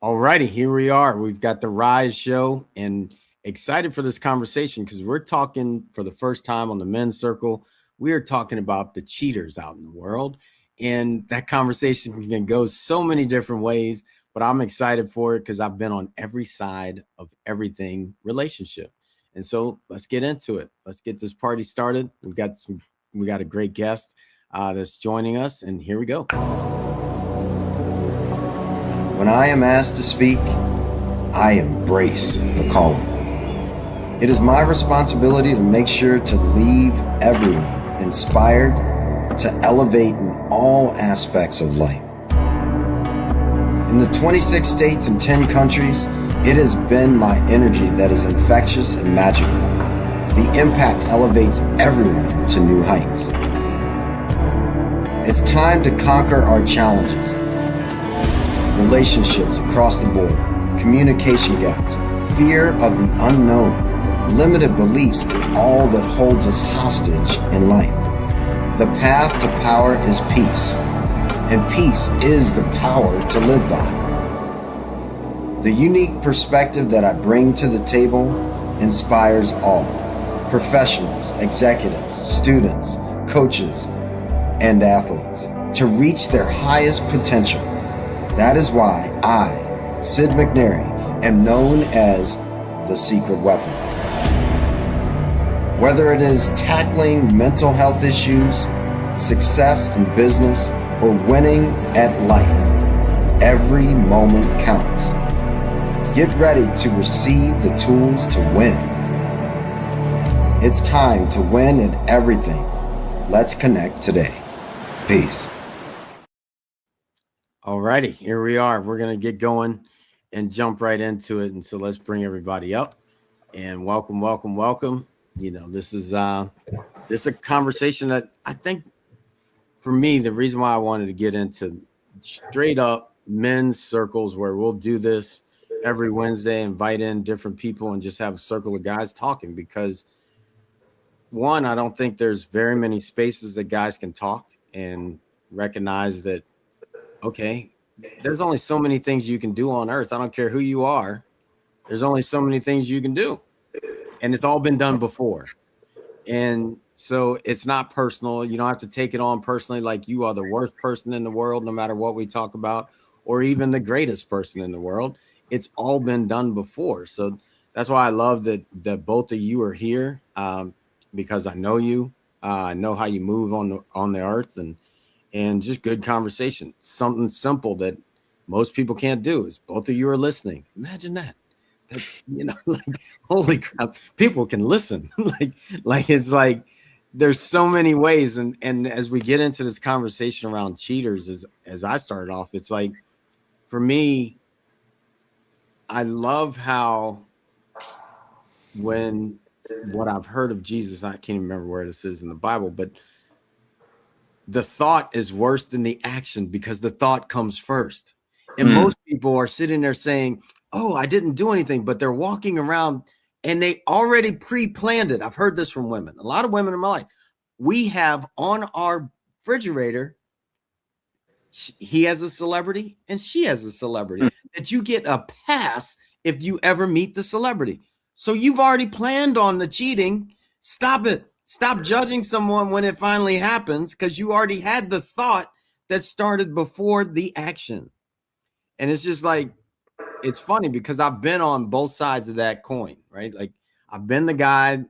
All righty, here we are. We've got the Rise Show and excited for this conversation because we're talking for the first time on the men's circle. We are talking about the cheaters out in the world. And that conversation can go so many different ways, but I'm excited for it because I've been on every side of everything relationship. And so let's get into it. Let's get this party started. We got a great guest that's joining us, and here we go. When I am asked to speak, I embrace the calling. It is my responsibility to make sure to leave everyone inspired to elevate in all aspects of life. In the 26 states and 10 countries, it has been my energy that is infectious and magical. The impact elevates everyone to new heights. It's time to conquer our challenges. Relationships across the board, communication gaps, fear of the unknown, limited beliefs, and all that holds us hostage in life. The path to power is peace, and peace is the power to live by. The unique perspective that I bring to the table inspires all, professionals, executives, students, coaches, and athletes to reach their highest potential. That is why I, Sid McNairy, am known as the secret weapon. Whether it is tackling mental health issues, success in business, or winning at life, every moment counts. Get ready to receive the tools to win. It's time to win at everything. Let's connect today. Peace. All righty, here we are. We're going to get going and jump right into it. And so let's bring everybody up and welcome, welcome, welcome. This is a conversation that I think for me, the reason why I wanted to get into straight up men's circles where we'll do this every Wednesday, invite in different people and just have a circle of guys talking because one, I don't think there's very many spaces that guys can talk and recognize that okay, there's only so many things you can do on earth. I don't care who you are. There's only so many things you can do. And it's all been done before. And so it's not personal. You don't have to take it on personally like you are the worst person in the world, no matter what we talk about, or even the greatest person in the world. It's all been done before. So that's why I love that both of you are here because I know you. I know how you move on the earth and just good conversation. Something simple that most people can't do is both of you are listening. Imagine that. That's like holy crap, people can listen. like it's like there's so many ways. And as we get into this conversation around cheaters, as I started off, it's like for me, I love how when what I've heard of Jesus, I can't even remember where this is in the Bible, but the thought is worse than the action because the thought comes first. And most people are sitting there saying, oh, I didn't do anything, but they're walking around and they already pre-planned it. I've heard this from women. A lot of women in my life. We have on our refrigerator, he has a celebrity and she has a celebrity that you get a pass if you ever meet the celebrity. So you've already planned on the cheating. Stop it. Stop judging someone when it finally happens because you already had the thought that started before the action. And it's just like, it's funny because I've been on both sides of that coin, right? Like I've been the guy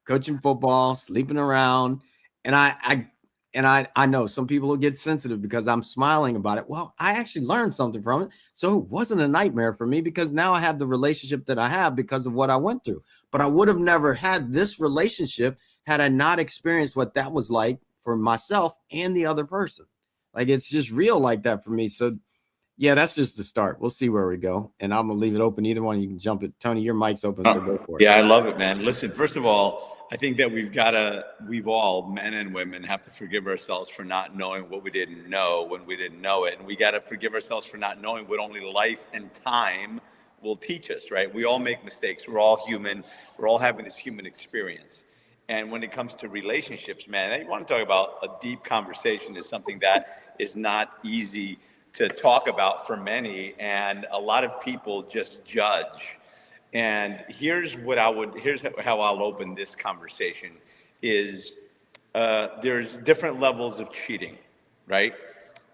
coaching football, sleeping around, and I know some people will get sensitive because I'm smiling about it. Well, I actually learned something from it. So it wasn't a nightmare for me because now I have the relationship that I have because of what I went through. But I would have never had this relationship had I not experienced what that was like for myself and the other person. Like it's just real like that for me. So yeah, that's just the start. We'll see where we go. And I'm gonna leave it open. Either one, you can jump it. Tony, your mic's open, so go for it. Yeah, I love it, man. Listen, first of all, I think that we've all, men and women, have to forgive ourselves for not knowing what we didn't know when we didn't know it. And we got to forgive ourselves for not knowing what only life and time will teach us, right? We all make mistakes. We're all human. We're all having this human experience. And when it comes to relationships, man, I want to talk about a deep conversation is something that is not easy talk about for many, and a lot of people just judge. And here's how I'll open this conversation is there's different levels of cheating, right?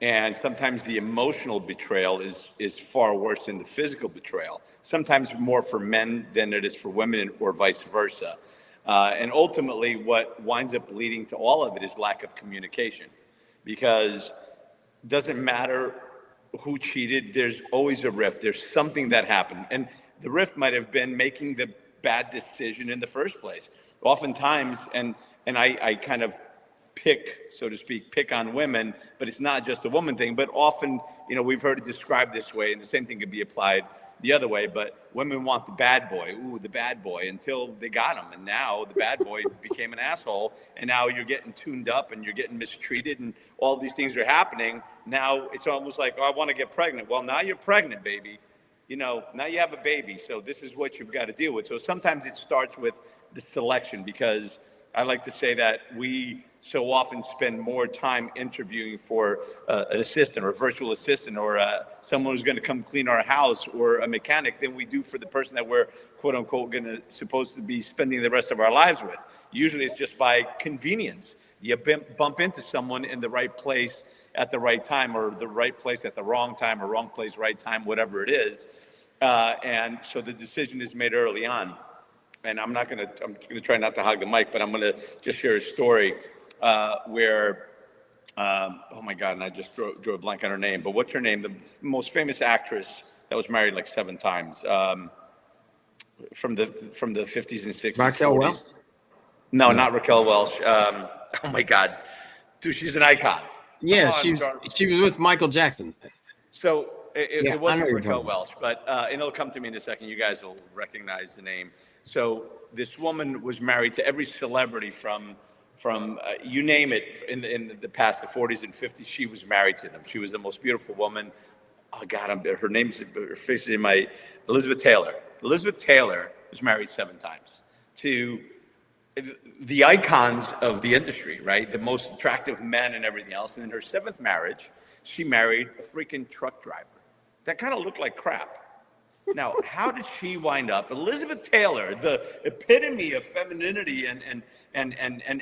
And sometimes the emotional betrayal is far worse than the physical betrayal. Sometimes more for men than it is for women, or vice versa. And ultimately, what winds up leading to all of it is lack of communication, because it doesn't matter who cheated, there's always a rift. There's something that happened. And the rift might have been making the bad decision in the first place. Oftentimes, and I kind of so to speak, pick on women, but it's not just a woman thing. But often, we've heard it described this way, and the same thing could be applied the other way. But women want the bad boy, the bad boy, until they got him. And now the bad boy became an asshole. And now you're getting tuned up and you're getting mistreated and all these things are happening. Now it's almost like, I want to get pregnant. Well, now you're pregnant, baby. Now you have a baby. So this is what you've got to deal with. So sometimes it starts with the selection, because I like to say that we so often spend more time interviewing for an assistant or a virtual assistant or someone who's going to come clean our house or a mechanic than we do for the person that we're quote unquote supposed to be spending the rest of our lives with. Usually it's just by convenience. You bump into someone in the right place at the right time, or the right place at the wrong time, or wrong place, right time, whatever it is. And so the decision is made early on. And I'm going to try not to hog the mic, but I'm going to just share a story where, oh my God, and I just drew a blank on her name, but what's her name? The most famous actress that was married like 7 times, from the 50s and 60s. Raquel 40s. Welch? No, not Raquel Welch. Oh my God, dude, she's an icon. Yeah, she was with Michael Jackson. So it wasn't Raquel Welch, but and it'll come to me in a second. You guys will recognize the name. So this woman was married to every celebrity from you name it in the past, the 40s and 50s. She was married to them. She was the most beautiful woman. Oh God, her face is in my Elizabeth Taylor. Elizabeth Taylor was married 7 times to the icons of the industry, right? The most attractive men and everything else. And in her 7th marriage, she married a freaking truck driver that kind of looked like crap. Now, how did she wind up? Elizabeth Taylor, the epitome of femininity and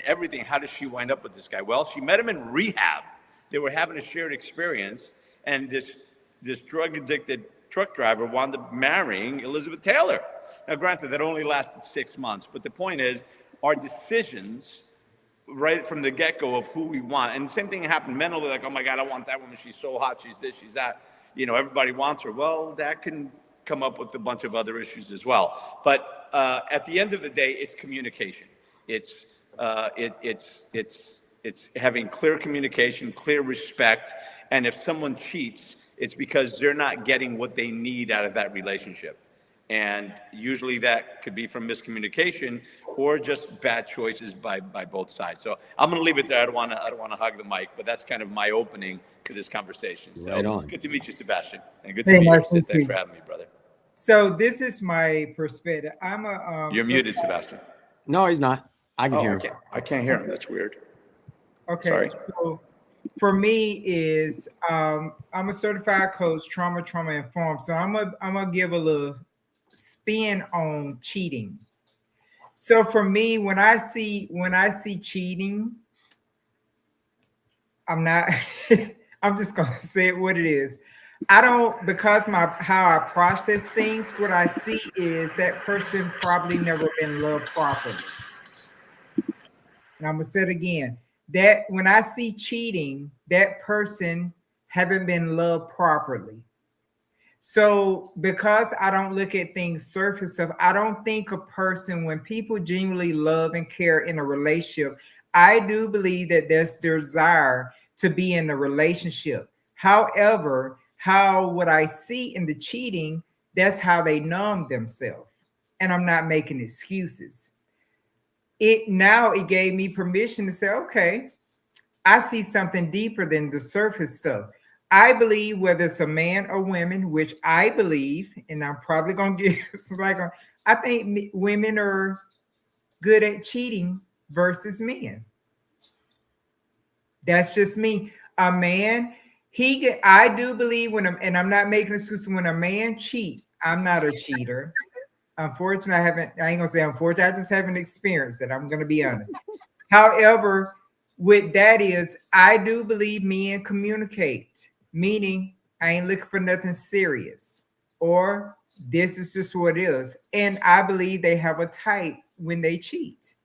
everything. How did she wind up with this guy? Well, she met him in rehab. They were having a shared experience, and this drug-addicted truck driver wound up marrying Elizabeth Taylor. Now, granted, that only lasted 6 months, but the point is, our decisions right from the get-go of who we want, and the same thing happened mentally, like, oh my God, I want that woman, she's so hot, she's this, she's that. Everybody wants her. Well, that can come up with a bunch of other issues as well. But at the end of the day, it's communication. It's having clear communication, clear respect. And if someone cheats, it's because they're not getting what they need out of that relationship. And usually that could be from miscommunication or just bad choices by both sides. So I'm going to leave it there. I don't want to hug the mic, but that's kind of my opening to this conversation. So right on. Good to meet you, Sebastian, and good to meet you. Thanks for having me, brother. So this is my perspective. I'm a. You're muted, Sebastian. No, he's not. I can hear him. I can't hear him. That's weird. Okay. Sorry. So for me is I'm a certified coach, trauma informed. So I'm gonna give a little spin on cheating. So for me, when I see cheating, I'm not. I'm just gonna say it what it is. I don't, because how I process things, what I see is that person probably never been loved properly. And I'm gonna say it again, that when I see cheating, that person haven't been loved properly. So because I don't look at things surface of, I don't think a person, when people genuinely love and care in a relationship, I do believe that there's desire to be in the relationship. However, what I see in the cheating, that's how they numb themselves. And I'm not making excuses. It gave me permission to say, okay, I see something deeper than the surface stuff. I believe whether it's a man or women, which I believe, and I'm probably going to give some I think women are good at cheating versus men. That's just me. A man, I do believe and I'm not making excuses, when a man cheat, I'm not a cheater. Unfortunately, I ain't gonna say unfortunately, I just haven't experienced it. I'm gonna be honest. However, with that is, I do believe men communicate, meaning I ain't looking for nothing serious, or this is just what it is. And I believe they have a type when they cheat.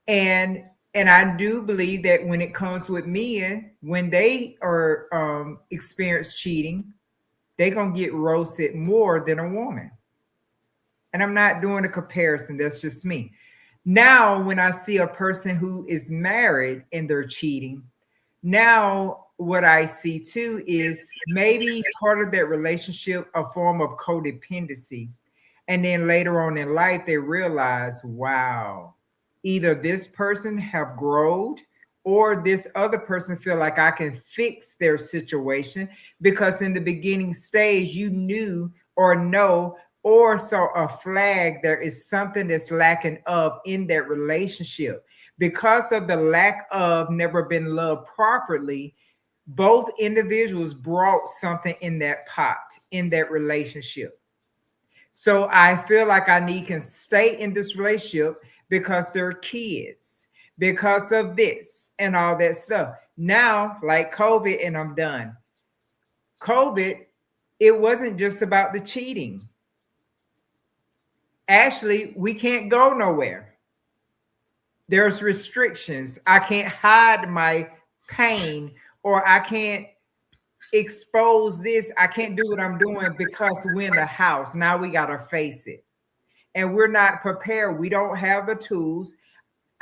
And I do believe that when it comes with men, when they are experience cheating, they're gonna get roasted more than a woman. And I'm not doing a comparison, that's just me. Now, when I see a person who is married and they're cheating, now what I see too is maybe part of that relationship a form of codependency. And then later on in life, they realize, wow, either this person have grown or this other person feel like I can fix their situation, because in the beginning stage, you knew or know or saw a flag there is something that's lacking of in that relationship. Because of the lack of never been loved properly, both individuals brought something in that pot, in that relationship. So I feel like I can stay in this relationship because they're kids, because of this and all that stuff. Now, like COVID, and I'm done. COVID, it wasn't just about the cheating. Actually, we can't go nowhere. There's restrictions. I can't hide my pain, or I can't expose this. I can't do what I'm doing because we're in the house. Now we got to face it. And we're not prepared. We don't have the tools.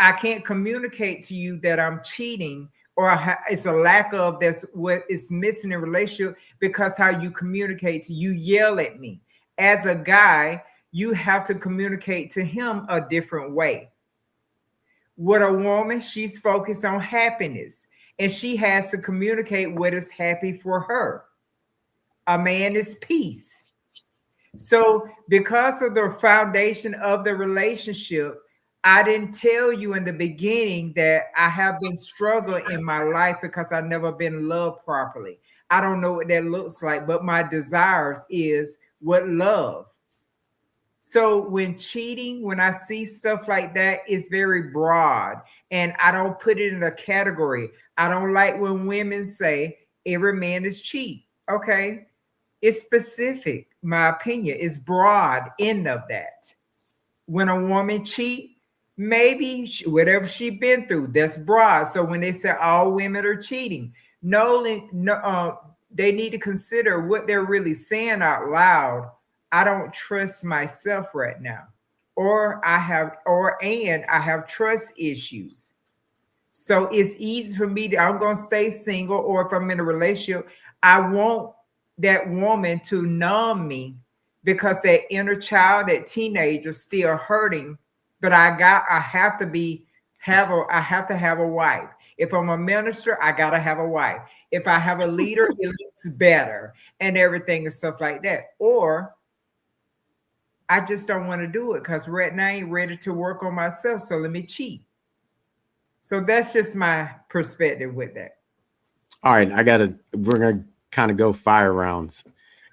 I can't communicate to you that I'm cheating, or it's a lack of, that's what is missing in relationship, because how you communicate to you yell at me. As a guy, you have to communicate to him a different way. With a woman, she's focused on happiness, and she has to communicate what is happy for her. A man is peace. So because of the foundation of the relationship, I didn't tell you in the beginning that I have been struggling in my life because I've never been loved properly. I don't know what that looks like, but my desires is what love. So when cheating, when I see stuff like that, it's very broad, and I don't put it in a category. I don't like when women say every man is cheat. Okay, it's specific. My opinion is broad end of that. When a woman cheat, maybe whatever she been through, that's broad. So when they say all women are cheating, no, they need to consider what they're really saying out loud. I don't trust myself right now, or I have trust issues. So it's easy for me I'm going to stay single, or if I'm in a relationship, I want that woman to numb me, because that inner child, that teenager, still hurting. But I have to have a wife. If I'm a minister, I gotta have a wife. If I have a leader, it looks better and everything and stuff like that. Or I just don't want to do it because right now I ain't ready to work on myself. So let me cheat. So that's just my perspective with that. All right, we're gonna kind of go fire rounds.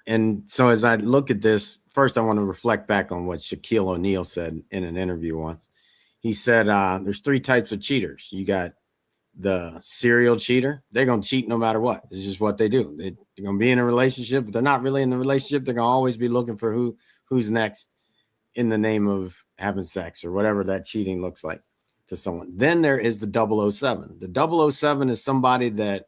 And so as I look at this, first I want to reflect back on what Shaquille O'Neal said in an interview once. He said there's three types of cheaters. You got the serial cheater. They're going to cheat no matter what. It's just what they do. They're going to be in a relationship, but they're not really in the relationship. They're going to always be looking for who's next in the name of having sex or whatever that cheating looks like to someone. Then there is the 007. The 007 is somebody that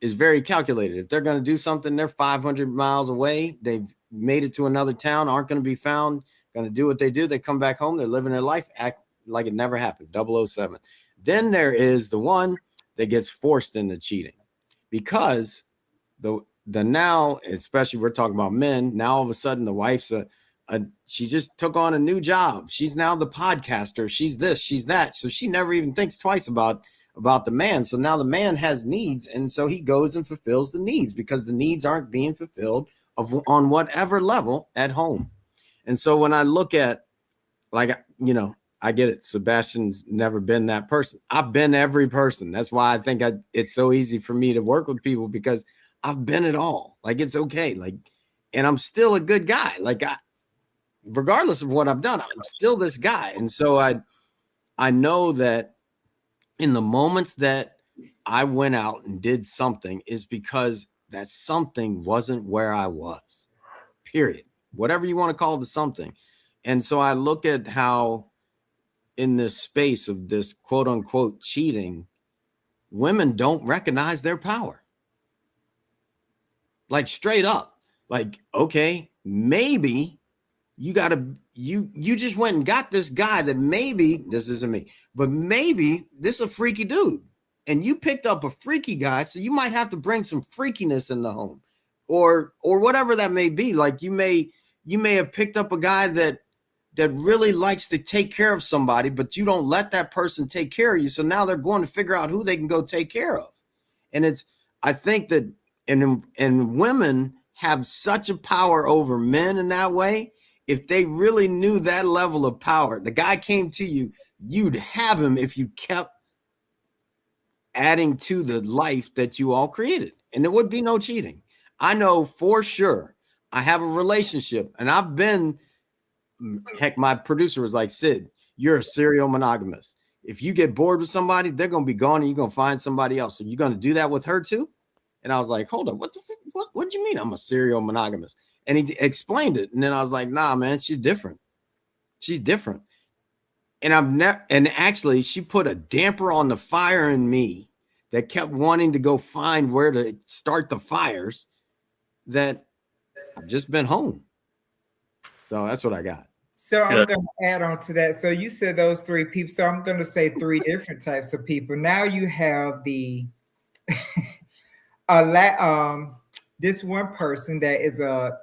is very calculated. If they're going to do something, they're 500 miles away. They've made it to another town, aren't going to be found, going to do what they do. They come back home. They're living their life, act like it never happened. 007. Then there is the one that gets forced into cheating, because the now, especially we're talking about men, now all of a sudden the wife's she just took on a new job. She's now the podcaster. She's this, she's that. So she never even thinks twice about the man. So now the man has needs, and so he goes and fulfills the needs because the needs aren't being fulfilled on whatever level at home. And so when I look at, like, I get it. Sebastian's never been that person. I've been every person. That's why I think it's so easy for me to work with people, because I've been it all. Like, it's okay. Like, and I'm still a good guy. Like, regardless of what I've done, I'm still this guy. And so I know that in the moments that I went out and did something is because that something wasn't where I was, period. Whatever you want to call the something. And so I look at how in this space of this quote unquote cheating, women don't recognize their power. Like, straight up. Like, okay, maybe you just went and got this guy that maybe, this isn't me, but maybe this is a freaky dude. And you picked up a freaky guy, so you might have to bring some freakiness in the home, or whatever that may be. Like, you may have picked up a guy that really likes to take care of somebody, but you don't let that person take care of you. So now they're going to figure out who they can go take care of. And I think that, and women have such a power over men in that way. If they really knew that level of power, the guy came to you, you'd have him if you kept adding to the life that you all created, and there would be no cheating. I know for sure. I have a relationship, and I've been, heck, my producer was like, Sid, you're a serial monogamist. If you get bored with somebody, they're going to be gone and you're going to find somebody else. So you're going to do that with her too? And I was like, hold up, what do you mean I'm a serial monogamist? And he explained it. And then I was like, nah, man, she's different. She's different. And actually she put a damper on the fire in me that kept wanting to go find where to start the fires, that I've just been home. So that's what I got. So I'm going to add on to that. So you said those three people. So I'm going to say three different types of people. Now you have the this one person that is a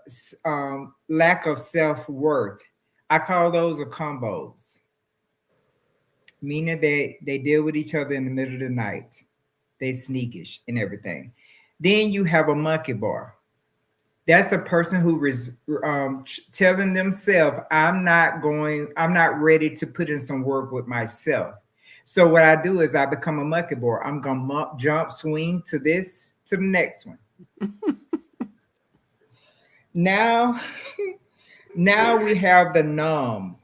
lack of self-worth. I call those a combos, meaning they deal with each other in the middle of the night. They sneakish and everything. Then you have a monkey bar. That's a person who is telling themselves, I'm not ready to put in some work with myself. So what I do is I become a monkey bar. I'm going to jump, swing to this, to the next one. Now we have the numb.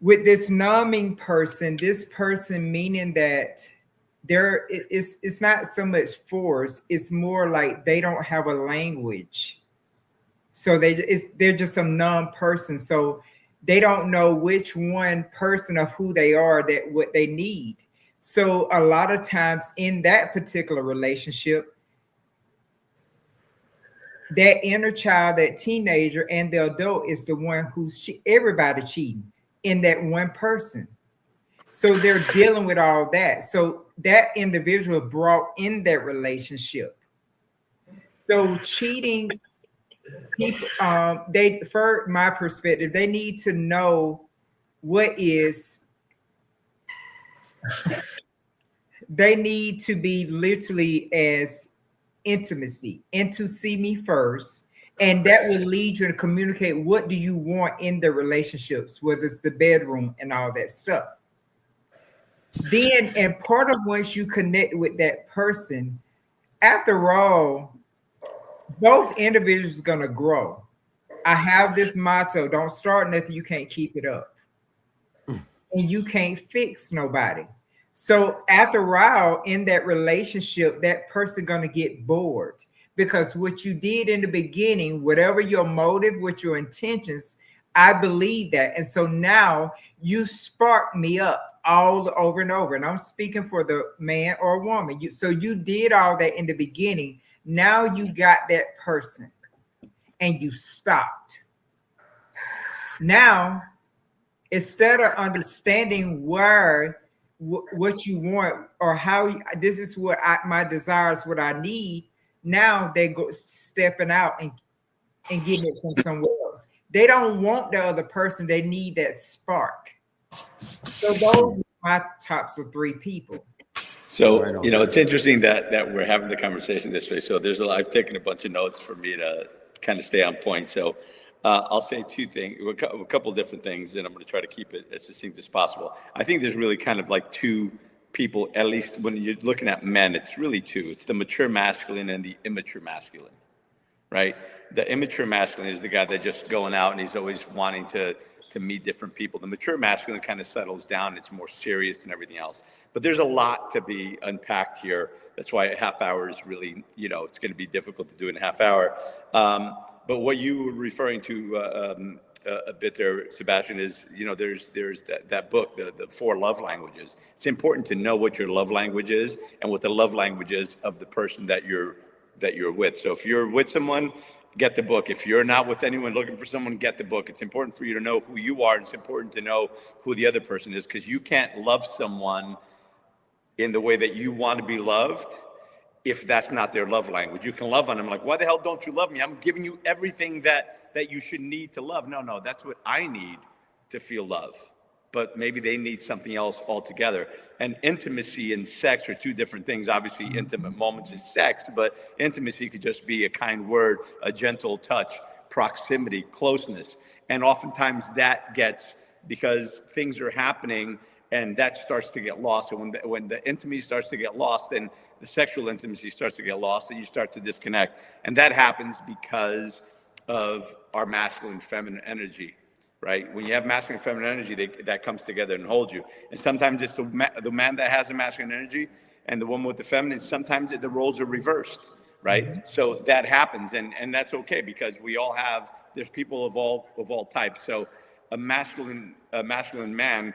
With this numbing person, this person meaning that it's not so much force, it's more like they don't have a language. So they're just a numb person. So they don't know which one person of who they are, that what they need. So a lot of times in that particular relationship, that inner child, that teenager and the adult is the one who's everybody cheating in that one person. So they're dealing with all that. So that individual brought in that relationship. So cheating people, for my perspective, they need to know what is, they need to be literally as intimacy, and to see me first. And that will lead you to communicate what do you want in the relationships, whether it's the bedroom and all that stuff. Then, and part of once you connect with that person, after all, both individuals are going to grow. I have this motto, don't start nothing you can't keep it up. And you can't fix nobody. So after a while in that relationship, that person going to get bored, because what you did in the beginning, whatever your motive, with your intentions, I believe that. And so now you spark me up all over and over. And I'm speaking for the man or woman. So you did all that in the beginning. Now you got that person and you stopped. Now, instead of understanding what you want or how this is what my desires, what I need, now they go stepping out and getting it from somewhere else. They don't want the other person. They need that spark. So those are my tops of three people. So, it's interesting that we're having the conversation this way. So I've taken a bunch of notes for me to kind of stay on point. So I'll say two things, a couple of different things, and I'm going to try to keep it as succinct as possible. I think there's really kind of like two people, at least when you're looking at men, it's really two. It's the mature masculine and the immature masculine, right? The immature masculine is the guy that's just going out and he's always wanting to meet different people. The mature masculine kind of settles down. It's more serious and everything else. But there's a lot to be unpacked here. That's why a half hour is really, it's going to be difficult to do in a half hour. But what you were referring to a bit there, Sebastian, is, there's that book, the 4 love languages. It's important to know what your love language is and what the love language is of the person that you're with. So if you're with someone, get the book. If you're not with anyone looking for someone, get the book. It's important for you to know who you are. It's important to know who the other person is, because you can't love someone in the way that you want to be loved if that's not their love language. You can love on them like, why the hell don't you love me? I'm giving you everything that you should need to love. No, that's what I need to feel love. But maybe they need something else altogether. And intimacy and sex are two different things. Obviously, intimate moments is sex, but intimacy could just be a kind word, a gentle touch, proximity, closeness. And oftentimes that gets, because things are happening and that starts to get lost. And when the intimacy starts to get lost, then the sexual intimacy starts to get lost and you start to disconnect. And that happens because of our masculine feminine energy. Right? When you have masculine and feminine energy, that comes together and holds you. And sometimes it's the man that has the masculine energy and the woman with the feminine. Sometimes the roles are reversed, right? Mm-hmm. So that happens, and that's okay, because we all have. There's people of all types. So a masculine man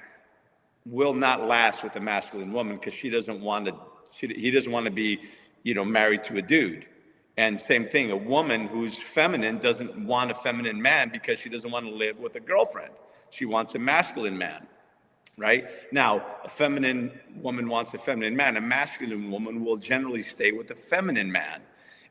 will not last with a masculine woman because he doesn't want to be, married to a dude. And same thing, a woman who's feminine doesn't want a feminine man because she doesn't want to live with a girlfriend. She wants a masculine man, right? Now, a feminine woman wants a feminine man. A masculine woman will generally stay with a feminine man.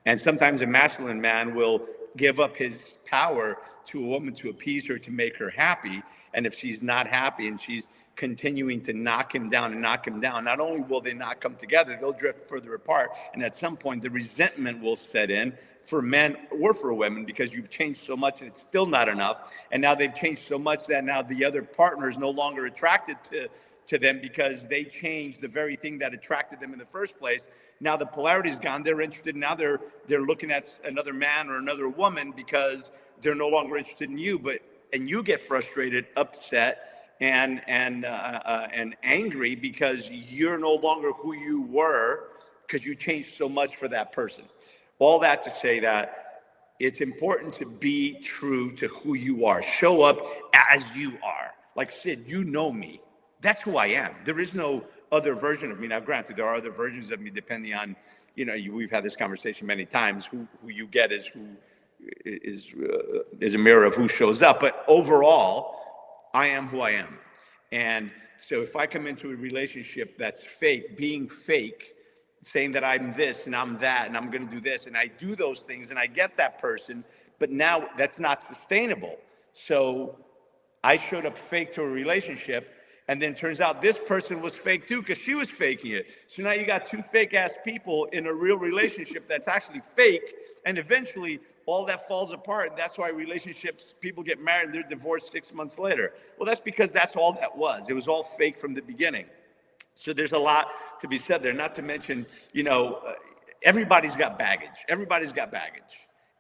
And sometimes a masculine man will give up his power to a woman to appease her, to make her happy. And if she's not happy and she's continuing to knock him down, not only will they not come together, they'll drift further apart. And at some point, the resentment will set in for men or for women, because you've changed so much and it's still not enough. And now they've changed so much that now the other partner is no longer attracted to them because they changed the very thing that attracted them in the first place. Now the polarity's gone. They're interested. Now they're looking at another man or another woman because they're no longer interested in you. And you get frustrated, upset, and angry because you're no longer who you were, because you changed so much for that person. All that to say that it's important to be true to who you are. Show up as you are. Like Sid, you know me. That's who I am. There is no other version of me. Now, granted, there are other versions of me depending on, we've had this conversation many times. Who you get is who is a mirror of who shows up. But overall, I am who I am. And so if I come into a relationship that's fake, being fake, saying that I'm this and I'm that and I'm going to do this, and I do those things and I get that person, but now that's not sustainable. So I showed up fake to a relationship, and then turns out this person was fake too because she was faking it. So now you got two fake ass people in a real relationship that's actually fake, and eventually all that falls apart. That's why relationships, people get married and they're divorced 6 months later. Well, that's because that's all that was. It was all fake from the beginning. So there's a lot to be said there, not to mention, everybody's got baggage. Everybody's got baggage.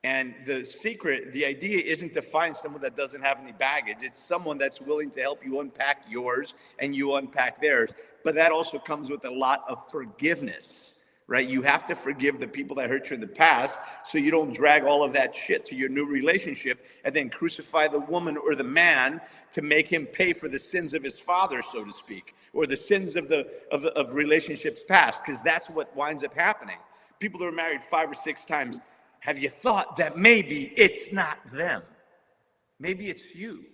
And the secret, the idea isn't to find someone that doesn't have any baggage. It's someone that's willing to help you unpack yours and you unpack theirs. But that also comes with a lot of forgiveness. Right? You have to forgive the people that hurt you in the past so you don't drag all of that shit to your new relationship and then crucify the woman or the man to make him pay for the sins of his father, so to speak, or the sins of relationships past, because that's what winds up happening. People who are married 5 or 6 times, have you thought that maybe it's not them? Maybe it's you.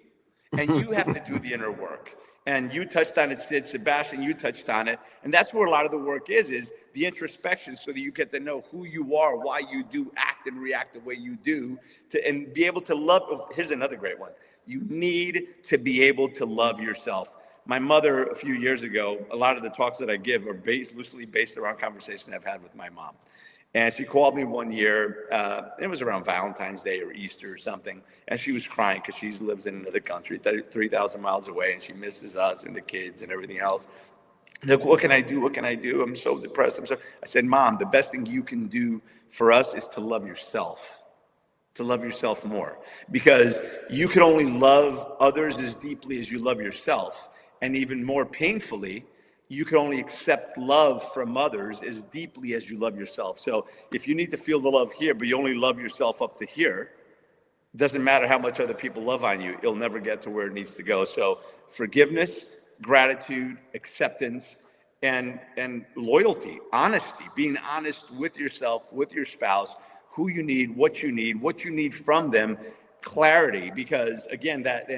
And you have to do the inner work. And you touched on it, Sid. Sebastian, you touched on it. And that's where a lot of the work is the introspection, so that you get to know who you are, why you do act and react the way you do, and be able to love. Here's another great one. You need to be able to love yourself. My mother, a few years ago, a lot of the talks that I give are loosely based around conversations I've had with my mom. And she called me one year. It was around Valentine's Day or Easter or something. And she was crying because she lives in another country, 3,000 miles away, and she misses us and the kids and everything else. Look, what can I do? What can I do? I'm so depressed. I said, Mom, the best thing you can do for us is to love yourself. To love yourself more, because you can only love others as deeply as you love yourself. And even more painfully, you can only accept love from others as deeply as you love yourself. So if you need to feel the love here, but you only love yourself up to here, doesn't matter how much other people love on you, it'll never get to where it needs to go. So forgiveness, gratitude, acceptance, and loyalty, honesty, being honest with yourself, with your spouse, who you need, what you need from them, clarity, because again, that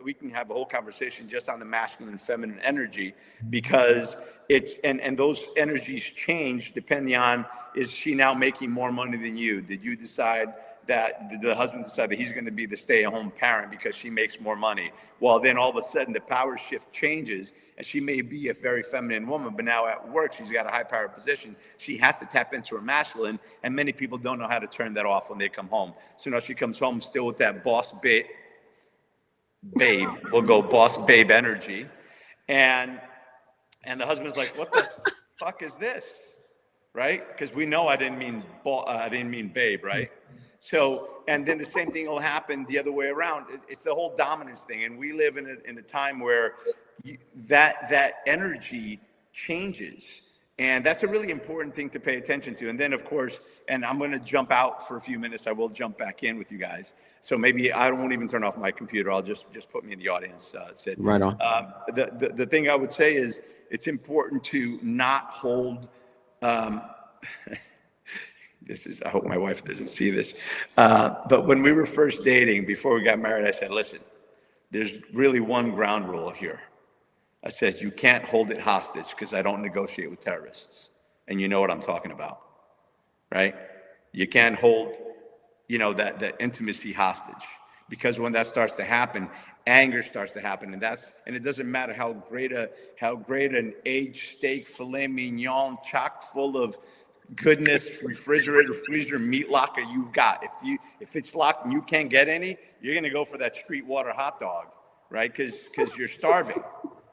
we can have a whole conversation just on the masculine and feminine energy, because it's and those energies change depending on, is she now making more money than you? Did you decide that the husband decided that he's going to be the stay-at-home parent because she makes more money? Well, then all of a sudden the power shift changes, and she may be a very feminine woman, but now at work she's got a high power position. She has to tap into her masculine, and many people don't know how to turn that off when they come home. So now she comes home still with that boss babe, we'll go boss babe energy, and the husband's like, what the fuck is this? Right? Because we know I didn't mean babe, right? So, and then the same thing will happen the other way around. It's the whole dominance thing. And we live in a time where that energy changes. And that's a really important thing to pay attention to. And then, of course, and I'm going to jump out for a few minutes. I will jump back in with you guys. So maybe I won't even turn off my computer. I'll just put me in the audience, Sid. Right on. The thing I would say is it's important to not hold I hope my wife doesn't see this. But when we were first dating, before we got married, I said, listen, there's really one ground rule here. I said, you can't hold it hostage because I don't negotiate with terrorists. And you know what I'm talking about, right? You can't hold, that intimacy hostage, because when that starts to happen, anger starts to happen. And it doesn't matter how great an aged steak, filet mignon, chock full of goodness, refrigerator, freezer, meat locker you've got. If it's locked and you can't get any, you're going to go for that street water hot dog, right? Because you're starving,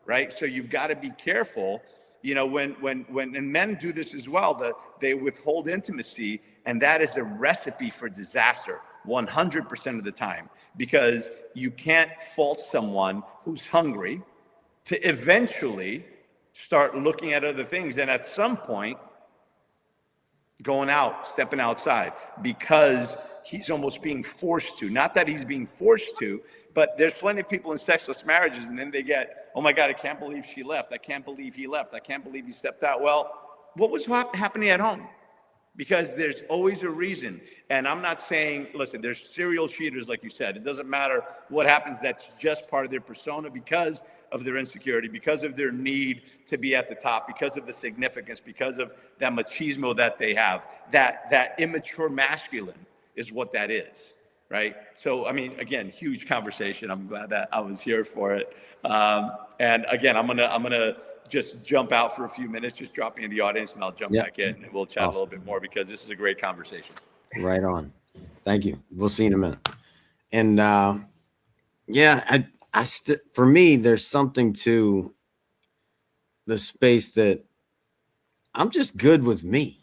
right? So you've got to be careful. When men do this as well, they withhold intimacy, and that is a recipe for disaster 100% of the time, because you can't fault someone who's hungry to eventually start looking at other things, and at some point going out, stepping outside, because he's almost being forced to. Not that he's being forced to, but there's plenty of people in sexless marriages, and then they get, oh my God, I can't believe she left. I can't believe he left. I can't believe he stepped out. Well, what was happening at home? Because there's always a reason. And I'm not saying, listen, there's serial cheaters, like you said. It doesn't matter what happens. That's just part of their persona, because of their insecurity, because of their need to be at the top, because of the significance, because of that machismo that they have. That immature masculine is what that is, right? So, I mean, again, huge conversation. I'm glad that I was here for it. And again, I'm gonna just jump out for a few minutes, just drop me in the audience, and I'll jump back in, and we'll chat a little bit more, because this is a great conversation. Right on. Thank you. We'll see you in a minute. And for me, there's something to the space that I'm just good with me.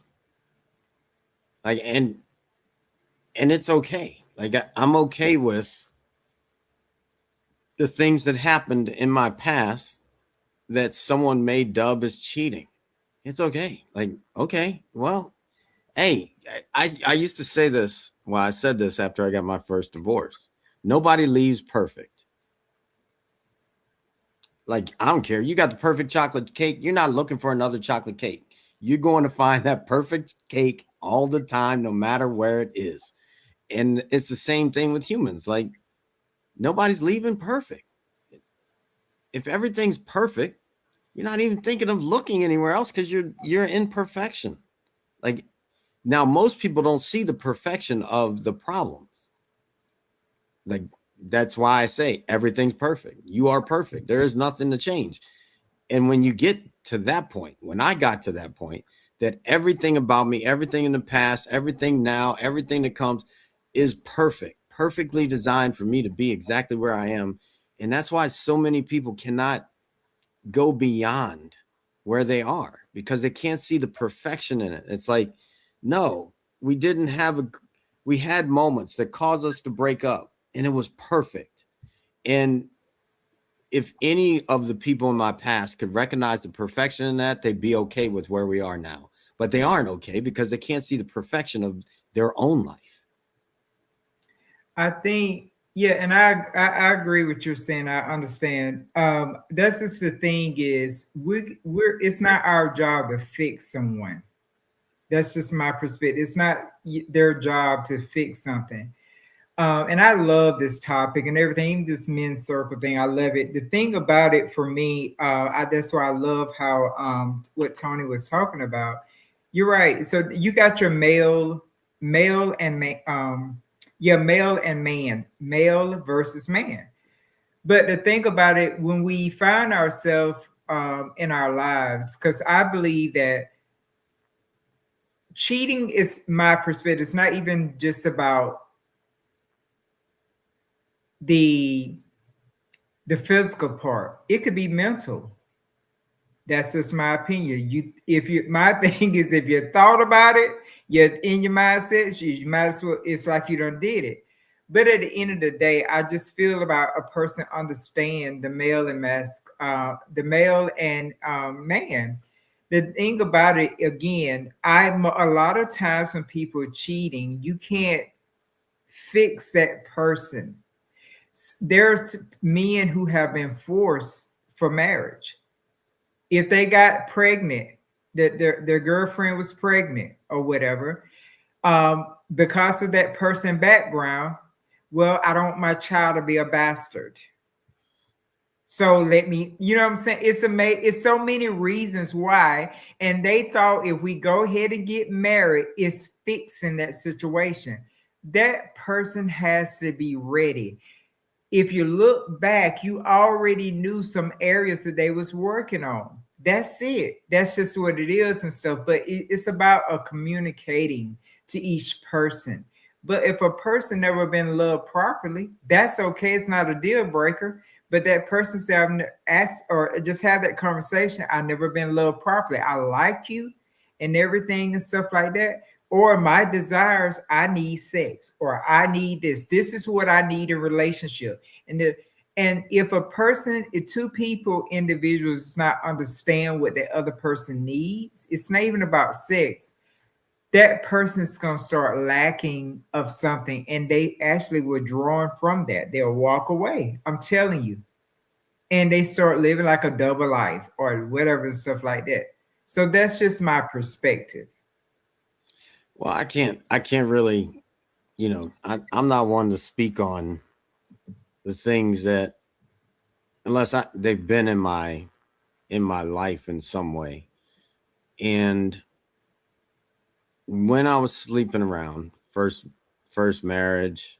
Like, and it's okay. Like, I'm okay with the things that happened in my past that someone may dub as cheating. It's okay. Like, okay, well, hey, I used to say this. Well, I said this after I got my first divorce. Nobody leaves perfect. Like, I don't care. You got the perfect chocolate cake. You're not looking for another chocolate cake. You're going to find that perfect cake all the time, no matter where it is. And it's the same thing with humans. Like, nobody's leaving perfect. If everything's perfect, you're not even thinking of looking anywhere else, because you're in perfection. Like, now most people don't see the perfection of the problems. Like, that's why I say everything's perfect. You are perfect. There is nothing to change. And when you get to that point, when I got to that point, that everything about me, everything in the past, everything now, everything that comes is perfectly designed for me to be exactly where I am. And that's why so many people cannot go beyond where they are, because they can't see the perfection in it. It's like, no, we had moments that caused us to break up, and it was perfect. And if any of the people in my past could recognize the perfection in that, they'd be okay with where we are now. But they aren't okay because they can't see the perfection of their own life. I think, yeah, and I agree with you saying. I understand. That's just the thing is we're it's not our job to fix someone. That's just my perspective. It's not their job to fix something. And I love this topic and everything, this men's circle thing. I love it. The thing about it for me, that's why I love how what Tony was talking about. You're right. So you got your male and male and man, male versus man. But the thing about it, when we find ourselves in our lives, because I believe that cheating is my perspective. It's not even just about the physical part. It could be mental. That's just my opinion. My thing is, if you thought about it, you're in your mindset, you might as well, it's like you done did it. But at the end of the day, I just feel about a person understand the male and the male and man. The thing about it, again, I'm a lot of times when people are cheating, you can't fix that person. There's men who have been forced for marriage. If they got pregnant, that their girlfriend was pregnant or whatever, because of that person background, well, I don't want my child to be a bastard. So let me, you know what I'm saying? It's so many reasons why. And they thought if we go ahead and get married, it's fixing that situation. That person has to be ready. If you look back, you already knew some areas that they was working on. That's it. That's just what it is and stuff. But it's about communicating to each person. But if a person never been loved properly, that's okay. It's not a deal breaker. But that person said, I've asked or just have that conversation. I've never been loved properly. I like you and everything and stuff like that. Or my desires, I need sex, or I need this. This is what I need in relationship. And if a person, if two people, individuals, does not understand what the other person needs, it's not even about sex. That person's gonna start lacking of something, and they actually were drawn from that. They'll walk away. I'm telling you, and they start living like a double life or whatever and stuff like that. So that's just my perspective. Well, I can't really, I'm not one to speak on the things that, unless they've been in my life in some way. And when I was sleeping around, first marriage,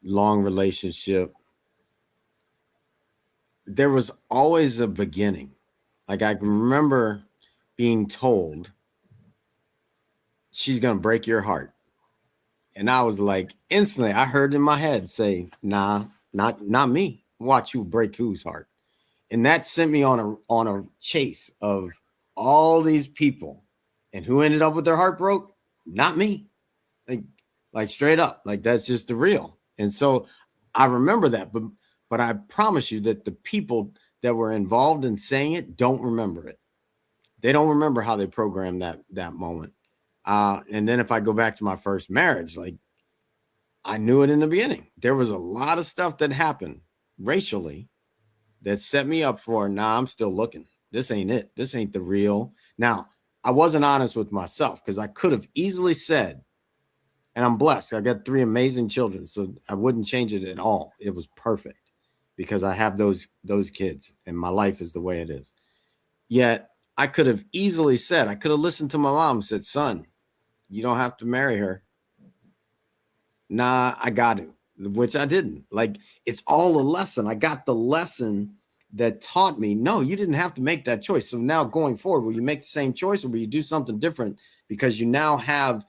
long relationship, there was always a beginning. Like I can remember being told, she's going to break your heart. And I was like, instantly, I heard in my head say, nah, not me. Watch you break whose heart. And that sent me on a chase of all these people. And who ended up with their heart broke? Not me. Like straight up. Like that's just the real. And so I remember that. But I promise you that the people that were involved in saying it don't remember it. They don't remember how they programmed that moment. And then if I go back to my first marriage, like I knew it in the beginning. There was a lot of stuff that happened racially that set me up for, I'm still looking. This ain't it. This ain't the real. Now, I wasn't honest with myself because I could have easily said, and I'm blessed. I got 3 amazing children, so I wouldn't change it at all. It was perfect because I have those kids and my life is the way it is. Yet I could have easily said, I could have listened to my mom and said, son, you don't have to marry her. Nah, I got to, which I didn't. Like, it's all a lesson. I got the lesson that taught me, no, you didn't have to make that choice. So now going forward, will you make the same choice or will you do something different? Because you now have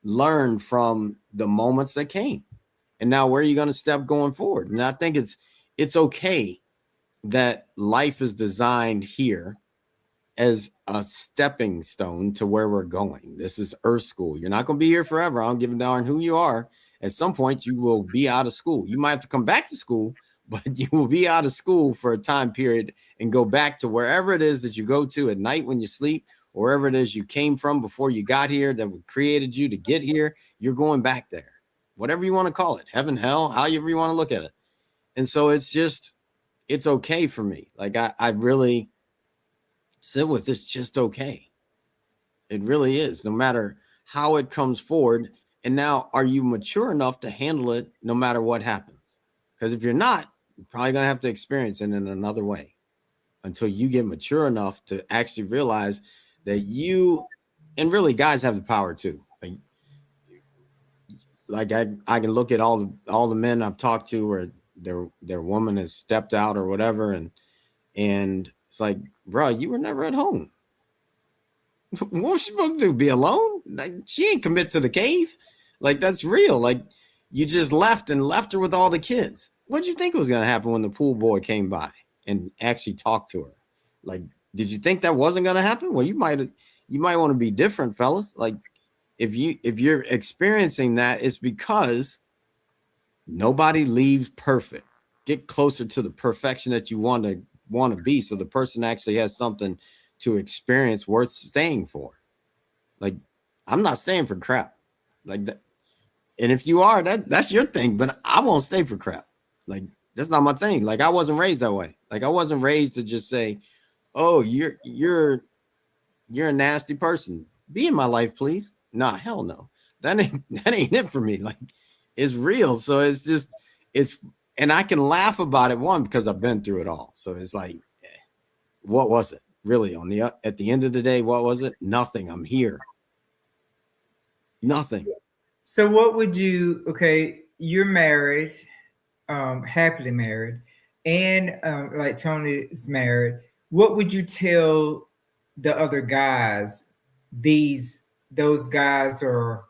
learned from the moments that came. And now where are you going to step going forward? And I think it's okay that life is designed here as a stepping stone to where we're going. This is Earth School. You're not going to be here forever. I don't give a darn who you are. At some point, you will be out of school. You might have to come back to school, but you will be out of school for a time period and go back to wherever it is that you go to at night when you sleep, or wherever it is you came from before you got here that created you to get here. You're going back there, whatever you want to call it, heaven, hell, however you want to look at it. And so it's okay for me. Like I really sit with it's just okay. It really is, no matter how it comes forward. And now, are you mature enough to handle it no matter what happens? Because if you're not, you're probably going to have to experience it in another way until you get mature enough to actually realize that you, and really guys have the power too. Like I can look at all the men I've talked to where their woman has stepped out or whatever. And it's like, bro, you were never at home. What was she supposed to do? Be alone? Like, she ain't commit to the cave. Like, that's real. Like, you just left her with all the kids. What did you think was going to happen when the pool boy came by and actually talked to her? Like, did you think that wasn't going to happen? Well, you might want to be different, fellas. Like, if you're experiencing that, it's because nobody leaves perfect. Get closer to the perfection that you want to be, so the person actually has something to experience worth staying for. Like, I'm not staying for crap like that. And if you are, that's your thing, but I won't stay for crap. Like, that's not my thing. Like, I wasn't raised that way. Like, I wasn't raised to just say, oh, you're a nasty person. Be in my life, please. Nah, hell no. That ain't it for me. Like, it's real. So and I can laugh about it, one, because I've been through it all. So it's like, what was it really at the end of the day? What was it? Nothing. I'm here. Nothing. So what would you, okay, you're married, happily married, and like Tony is married. What would you tell the other guys? Those guys are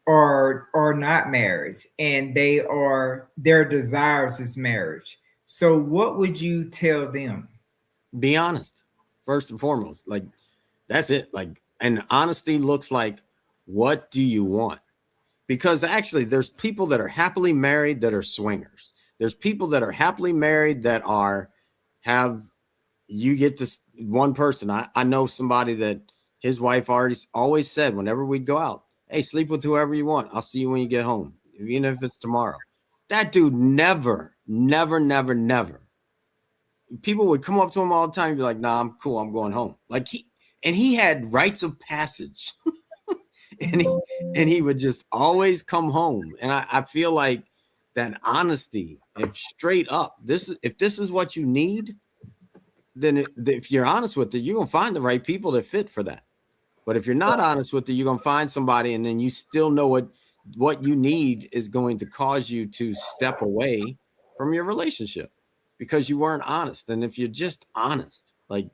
not married and their desires is marriage. So what would you tell them? Be honest, first and foremost. Like, that's it. Like, and honesty looks like, what do you want? Because actually there's people that are happily married that are swingers. There's people that are happily married that you get this one person. I know somebody that his wife always said whenever we'd go out, hey, sleep with whoever you want. I'll see you when you get home, even if it's tomorrow. That dude never. People would come up to him all the time and be like, nah, I'm cool. I'm going home. Like, he had rites of passage. and he would just always come home. And I feel like that honesty, if straight up, if this is what you need, then if you're honest with it, you're going to find the right people that fit for that. But if you're not honest with it, you're going to find somebody, and then you still know what you need is going to cause you to step away from your relationship because you weren't honest. And if you're just honest, like,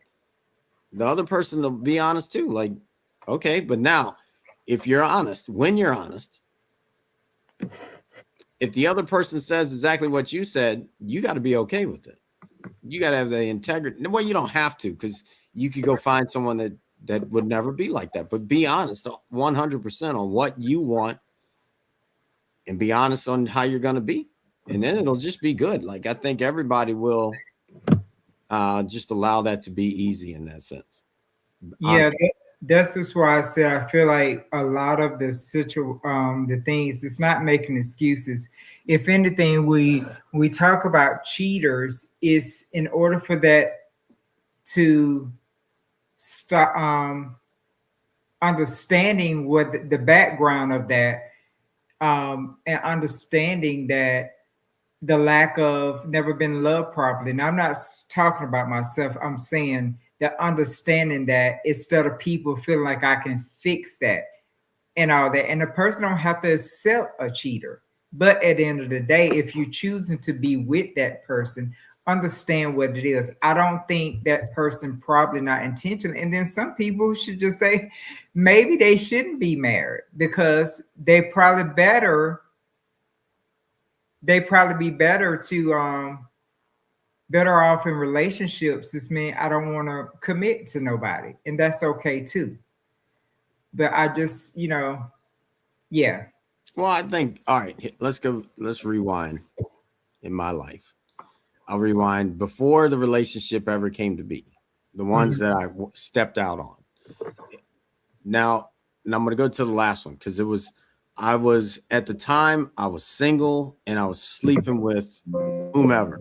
the other person will be honest too. Like, okay, but now if you're honest, when you're honest, if the other person says exactly what you said, you got to be okay with it. You got to have the integrity. Well, you don't have to, because you could go find someone that would never be like that. But be honest 100% on what you want and be honest on how you're going to be. And then it'll just be good. Like, I think everybody will just allow that to be easy in that sense. Yeah, that's just why I say I feel like a lot of the things, it's not making excuses. If anything, we talk about cheaters, is in order for that to stop, understanding what the background of that, and understanding that the lack of never been loved properly. And I'm not talking about myself. I'm saying that understanding that instead of people feeling like I can fix that and all that. And the person don't have to accept a cheater. But at the end of the day, if you're choosing to be with that person, understand what it is. I don't think that person probably not intentional. And then some people should just say maybe they shouldn't be married because they probably be better to better off in relationships. This means I don't want to commit to nobody, and that's okay too. But I just, yeah. Well, I think, all right, let's rewind in my life. I'll rewind before the relationship ever came to be, the ones that I stepped out on. Now, and I'm going to go to the last one because I was at the time, I was single and I was sleeping with whomever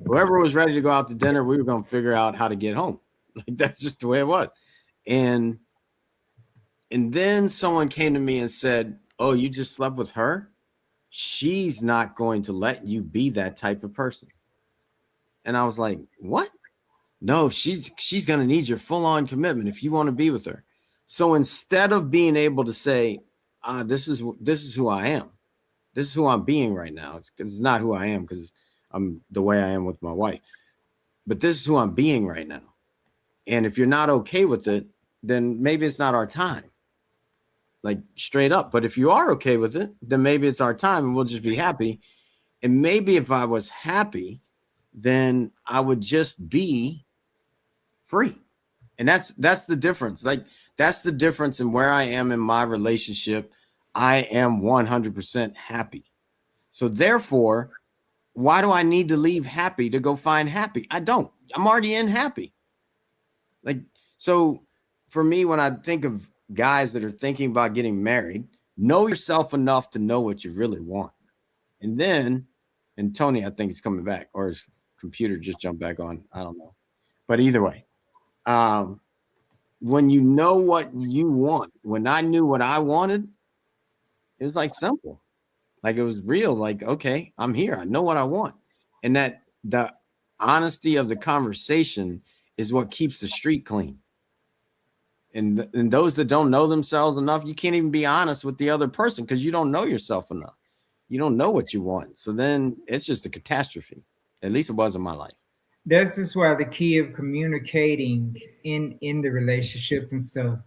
was ready to go out to dinner. We were going to figure out how to get home. Like, that's just the way it was. And then someone came to me and said, "Oh, you just slept with her? She's not going to let you be that type of person." And I was like, "What? No, she's going to need your full-on commitment if you want to be with her." So instead of being able to say, this is who I am. This is who I'm being right now. It's not who I am because I'm the way I am with my wife. But this is who I'm being right now. And if you're not okay with it, then maybe it's not our time. Like, straight up. But if you are okay with it, then maybe it's our time and we'll just be happy. And maybe if I was happy, then I would just be free. And that's the difference. Like, that's the difference in where I am in my relationship. I am 100% happy. So therefore, why do I need to leave happy to go find happy? I don't. I'm already in happy. Like, so for me, when I think of guys that are thinking about getting married, know yourself enough to know what you really want. And then, and Tony, I think, is coming back, or his computer just jumped back on. I don't know. But either way, when you know what you want, when I knew what I wanted, it was like simple. Like, it was real. Like, okay, I'm here. I know what I want. And that the honesty of the conversation is what keeps the street clean. And those that don't know themselves enough, you can't even be honest with the other person because you don't know yourself enough. You don't know what you want. So then it's just a catastrophe. At least it was in my life. This is why the key of communicating in the relationship and stuff.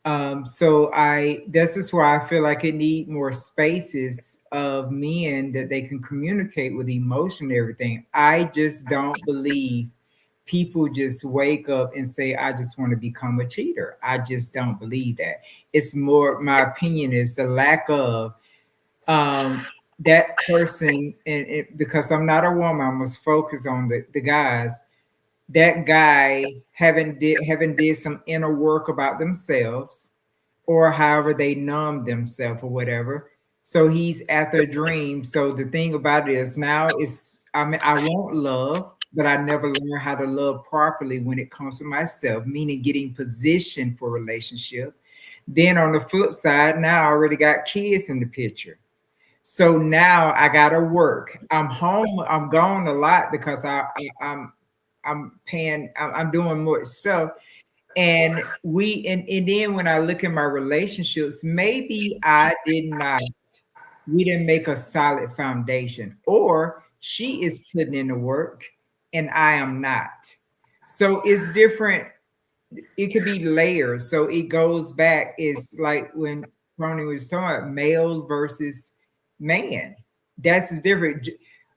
This is why I feel like it need more spaces of men that they can communicate with emotion and everything. I just don't believe people just wake up and say, "I just want to become a cheater." I just don't believe that. It's more, my opinion is the lack of that person, and because I'm not a woman, I must focus on the guys. That guy haven't did some inner work about themselves, or however they numb themselves or whatever. So he's after a dream. So the thing about it is now I want love, but I never learned how to love properly when it comes to myself, meaning getting positioned for relationship. Then on the flip side, now I already got kids in the picture. So now I gotta work. I'm home. I'm gone a lot because I'm doing more stuff. And then when I look at my relationships, maybe we didn't make a solid foundation, or she is putting in the work and I am not. So it's different. It could be layers. So it goes back. It's like when Tony was talking about male versus man. That's different.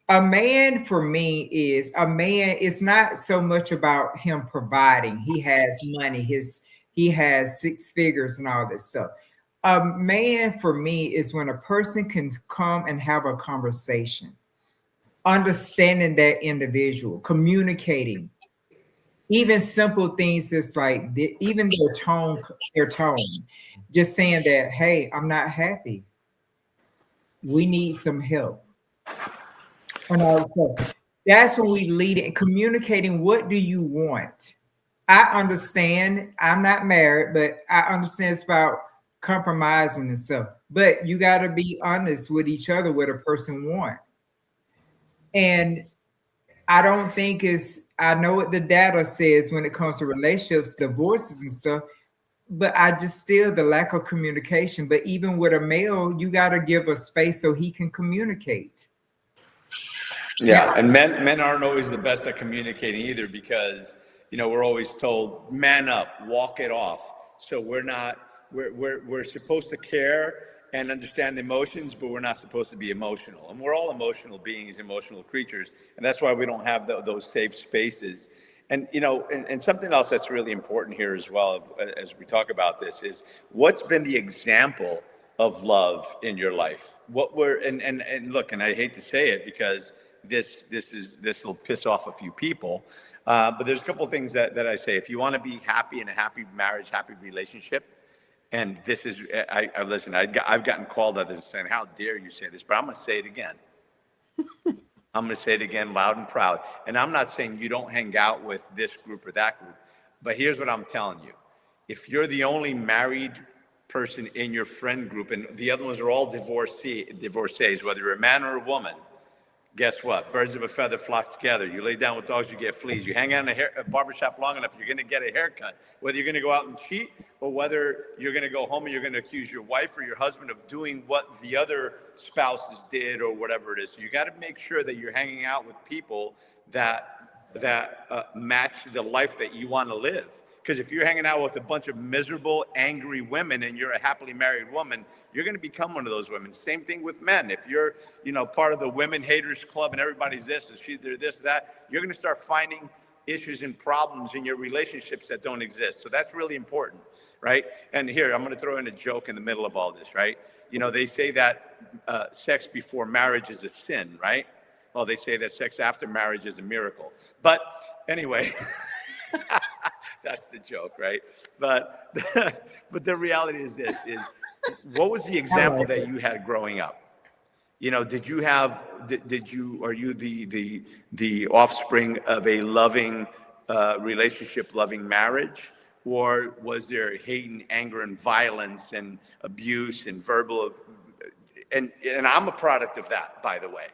A man for me is a man. It's not so much about him providing. He has money. He has six figures and all this stuff. A man for me is when a person can come and have a conversation, understanding that individual, communicating, even simple things. It's like even their tone, just saying that, "Hey, I'm not happy. We need some help." And also, that's when we lead it, communicating. What do you want? I understand I'm not married, but I understand it's about compromising and stuff. But you got to be honest with each other what a person wants. And I don't think I know what the data says when it comes to relationships, divorces and stuff, but I just still the lack of communication. But even with a male, you got to give a space so he can communicate. Yeah, and men aren't always the best at communicating either, because we're always told, man up, walk it off. So we're supposed to care and understand emotions, but we're not supposed to be emotional. And we're all emotional beings, emotional creatures, and that's why we don't have those safe spaces. And and something else that's really important here as well, as we talk about this, is what's been the example of love in your life? What were and look, and I hate to say it because this will piss off a few people, but there's a couple of things that I say. If you want to be happy in a happy marriage, happy relationship, and this is, I listen, I've gotten called out as saying, how dare you say this, but I'm going to say it again. I'm going to say it again loud and proud. And I'm not saying you don't hang out with this group or that group, but here's what I'm telling you. If you're the only married person in your friend group and the other ones are all divorcees, whether you're a man or a woman, guess what? Birds of a feather flock together. You lay down with dogs, you get fleas. You hang out in a barbershop long enough, you're going to get a haircut. Whether you're going to go out and cheat or whether you're going to go home and you're going to accuse your wife or your husband of doing what the other spouses did or whatever it is. So you got to make sure that you're hanging out with people that match the life that you want to live. Because if you're hanging out with a bunch of miserable, angry women and you're a happily married woman, you're going to become one of those women. Same thing with men. If you're, part of the women haters club and everybody's this and they're this, that, you're going to start finding issues and problems in your relationships that don't exist. So that's really important, right? And here, I'm going to throw in a joke in the middle of all this, right? They say that sex before marriage is a sin, right? Well, they say that sex after marriage is a miracle. But anyway... That's the joke, right? But the reality is this: what was the example that you had growing up? Did you are you the offspring of a loving relationship, loving marriage, or was there hate and anger and violence and abuse and verbal and I'm a product of that, by the way.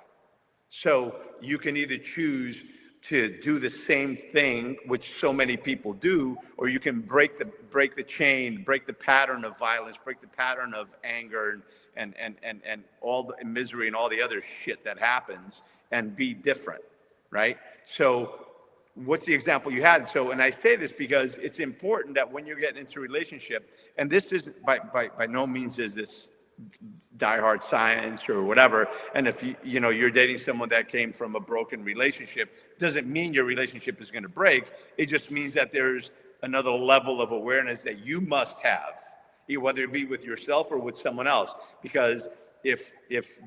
So you can either choose to do the same thing, which so many people do, or you can break the chain, break the pattern of violence, break the pattern of anger and all the misery and all the other shit that happens and be different, right? So what's the example you had? So, and I say this because it's important that when you're getting into a relationship, and this is by no means is this diehard science or whatever, and if you're dating someone that came from a broken relationship, doesn't mean your relationship is going to break. It just means that there's another level of awareness that you must have, whether it be with yourself or with someone else. Because if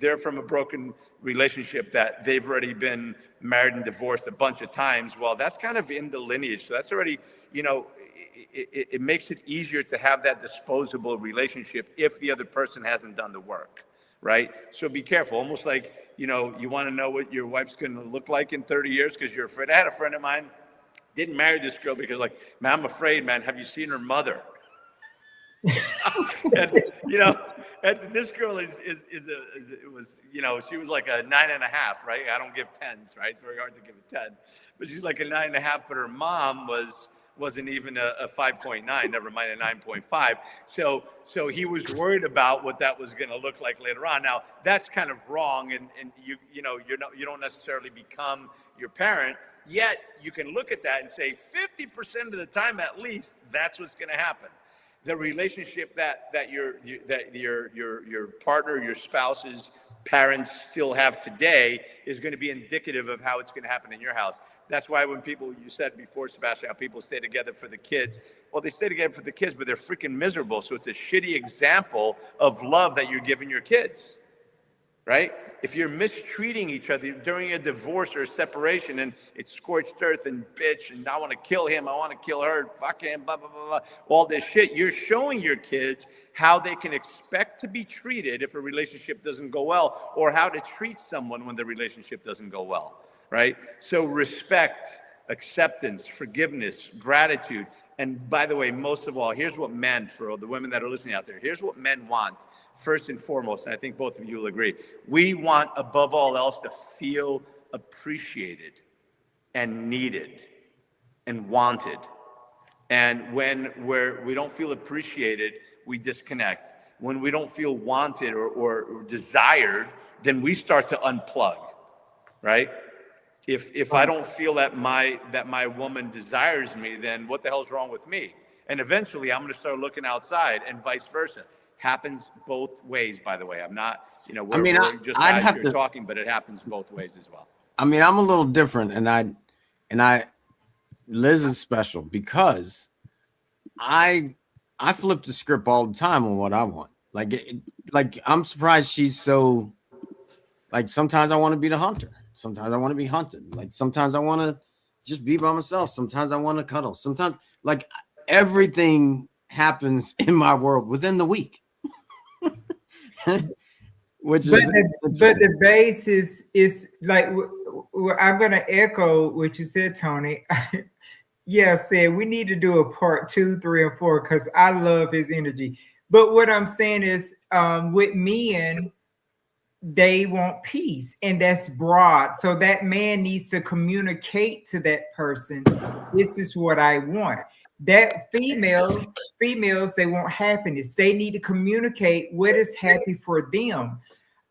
they're from a broken relationship that they've already been married and divorced a bunch of times, well, that's kind of in the lineage. So that's already, it makes it easier to have that disposable relationship if the other person hasn't done the work, right? So be careful. Almost like, you want to know what your wife's going to look like in 30 years because you're afraid. I had a friend of mine, didn't marry this girl because man, I'm afraid, man. Have you seen her mother? and this girl she was like a 9.5, right? I don't give 10s, right? It's very hard to give a 10, but she's like a 9.5, but her mom wasn't even a 5.9, never mind a 9.5. So he was worried about what that was going to look like later on. Now that's kind of wrong, and you don't necessarily become your parent, yet you can look at that and say 50% of the time at least that's what's going to happen. The relationship that your partner, your spouse's parents still have today is going to be indicative of how it's going to happen in your house. That's why when you said before, Sebastian, how people stay together for the kids. Well, they stay together for the kids, but they're freaking miserable. So it's a shitty example of love that you're giving your kids, right? If you're mistreating each other during a divorce or a separation and it's scorched earth and bitch and I want to kill him, I want to kill her, fuck him, blah, blah, blah, blah, all this shit, you're showing your kids how they can expect to be treated if a relationship doesn't go well, or how to treat someone when the relationship doesn't go well. Right? So respect, acceptance, forgiveness, gratitude. And by the way, most of all, here's what men, for the women that are listening out there, here's what men want first and foremost. And I think both of you will agree. We want, above all else, to feel appreciated and needed and wanted. And when we don't feel appreciated, we disconnect. When we don't feel wanted or desired, then we start to unplug. Right? If I don't feel that my woman desires me, then what the hell's wrong with me? And eventually I'm going to start looking outside, and vice versa. Happens both ways, by the way. I'm not, we're just I'd guys have here to talking, but it happens both ways as well. I mean, I'm a little different, and Liz is special because I flip the script all the time on what I want. Like I'm surprised she's so, like, sometimes I want to be the hunter. Sometimes I want to be hunted. Like sometimes I want to just be by myself. Sometimes I want to cuddle. Sometimes, like, everything happens in my world within the week. Which but is the base is like, I'm gonna echo what you said, Tony. Yeah, said we need to do a part 2, 3, and 4 because I love his energy. But what I'm saying is, with men, they want peace, and that's broad. So that man needs to communicate to that person, this is what I want. That females, they want happiness. They need to communicate what is happy for them.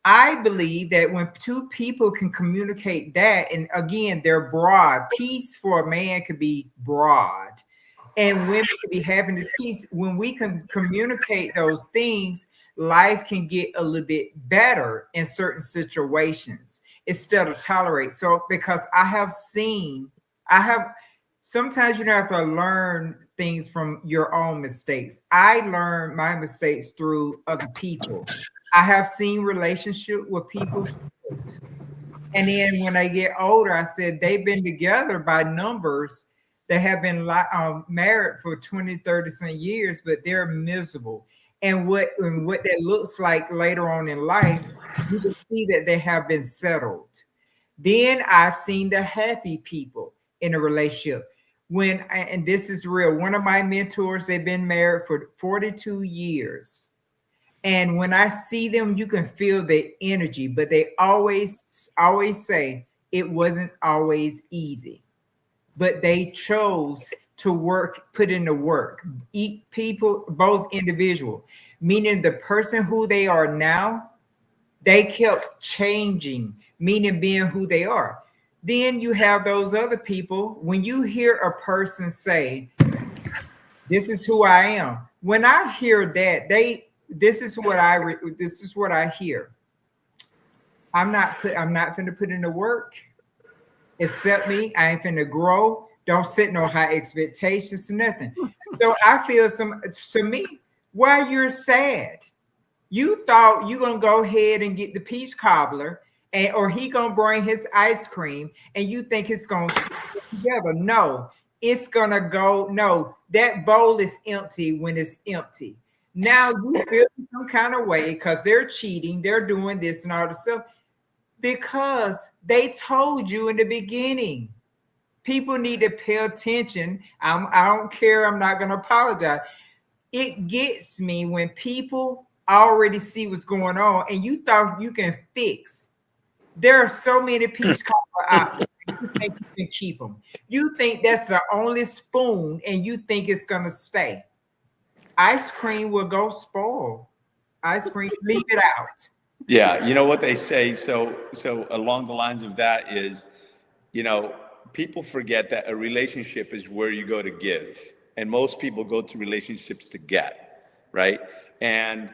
I believe that when two people can communicate that, and again, they're broad. Peace for a man could be broad, and women can be happiness, peace. When we can communicate those things, life can get a little bit better in certain situations instead of tolerate. So, because I have sometimes you have to learn things from your own mistakes. I learned my mistakes through other people. I have seen relationship with people, and then when they get older, I said they've been together by numbers. They have been married for 20, 30 some years, but they're miserable. And what that looks like later on in life, you can see that they have been settled. Then I've seen the happy people in a relationship. And this is real. One of my mentors, they've been married for 42 years. And when I see them, you can feel the energy, but they always say it wasn't always easy, but they chose to work, put in the work. People, both individual, meaning the person who they are now, they kept changing, meaning being who they are. Then you have those other people. When you hear a person say, this is who I am. When I hear that, this is what I hear. I'm not finna put in the work. Accept me. I ain't finna grow. Don't set no high expectations, nothing. So I feel to me, why you're sad? You thought you gonna go ahead and get the peach cobbler, or he gonna bring his ice cream, and you think it's gonna stick together. No, it's gonna go. No, that bowl is empty when it's empty. Now you feel some kind of way because they're cheating, they're doing this and all this stuff because they told you in the beginning. People need to pay attention. I don't care. I'm not going to apologize. It gets me when people already see what's going on and you thought you can fix. There are so many pieces out there. You think you can keep them. You think that's the only spoon and you think it's going to stay. Ice cream will go spoil. Ice cream, leave it out. Yeah, you know what they say. So along the lines of that is, people forget that a relationship is where you go to give, and most people go to relationships to get, right? And